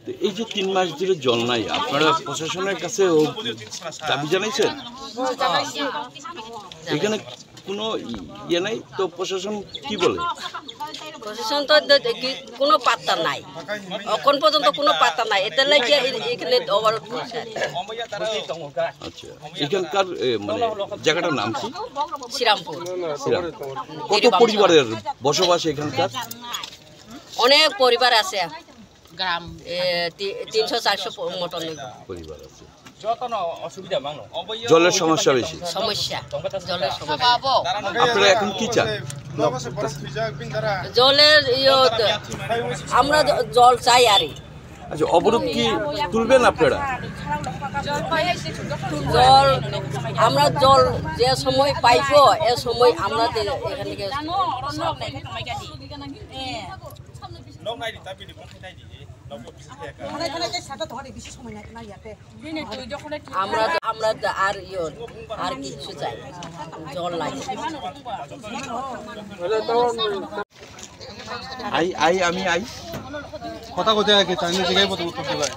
এই যে 3 মাস ধরে জল নাই, আপনারা প্রশাসনের কাছে দাবি জানাইছেন? এখানে কোনো ইয়ে নাই তো, প্রশাসন কি বলে? প্রশাসন তো কোনো পাত্তা নাই, এখন পর্যন্ত কোনো পাত্তা নাই। এতে লাগে এখানে অবরোধ করছে। আচ্ছা, এখানকার মানে জায়গাটার নাম কি? শ্রীরামপুর। কত পরিবারের বসবাস এখানকার? অনেক পরিবার আছে, গ্রাম 300-400 মতন পরিবার আছে। জলের সমস্যা বেশি। জলের সমস্যা। আপনারা এখন কি চান? জলের আমরা জল চাই আর। আচ্ছা, অবরোধ কি তুলবেন আপনারা? জল আমরা জল যে সময় পাইবো এ সময় আমরা এখান থেকে আমরা আর কিছু চাই, জল লাগে। আমি কথা কোথায় আছে চাইনিজ জায়গায় উত্তর দেবে।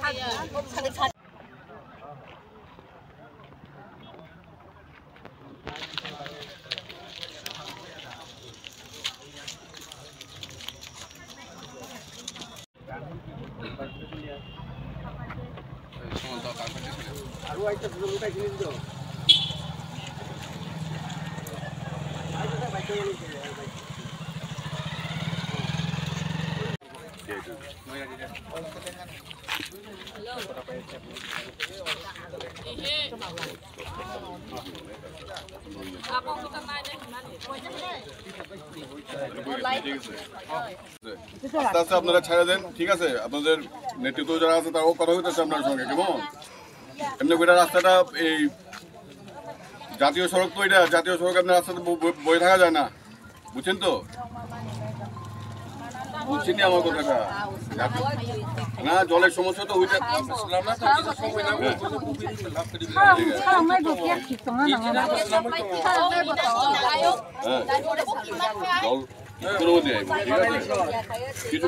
আস্তে আস্তে আপনারা ছেড়ে দেন, ঠিক আছে? আপনাদের নেতৃত্ব যারা আছে তারাও কথা হইতেছে আপনার সঙ্গে, কেমন? এমনি করে রাস্তাটা এই জাতীয় সড়ক তো, এটা জাতীয় সড়ক, আপনার রাস্তাতে বয়ে থাকা যায় না, বুঝছেন তো? বুঝছেনি আমার কথাটা? না, জলের সমস্যা তো হইতে কিছু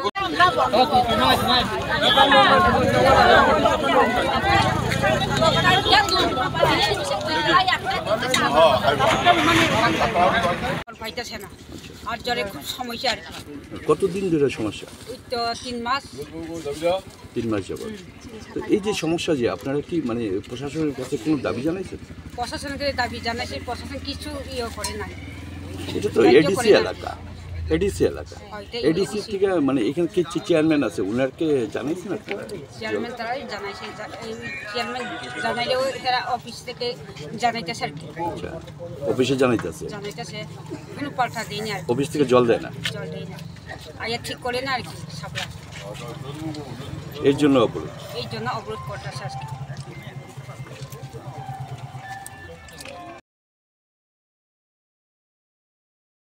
পাইতেছে না, আর জলের খুব সমস্যা। আর কতদিন ধরে সমস্যা? তো 3 মাস। 3 মাস যাবত। তো এই যে সমস্যা, যে আপনারা কি মানে প্রশাসনের কাছে কোনো দাবি জানাইছেন? প্রশাসনকে দাবি জানাইছে, প্রশাসন কিছু করে নাই। এটা তো এডিসি এলাকা, এডিসি থেকে মানে এখানে কি চেয়ারম্যান আছে, ওনারকে জানাইছেন আপনারা? চেয়ারম্যান তারাই জানাইছে, চেয়ারম্যান জানাইলেও তারা অফিস থেকে জানাইতেছে আর কি। আচ্ছা, অফিসে জানাইতেছে, কোনো পাল্টা দেয় না, অফিস থেকে জল দেয় না, জল দেয় না, আয়া ঠিক করে না আর কি সাপ্লাই। এর জন্য অবরোধ এই জন্য অবরোধ করতেছে আজকে।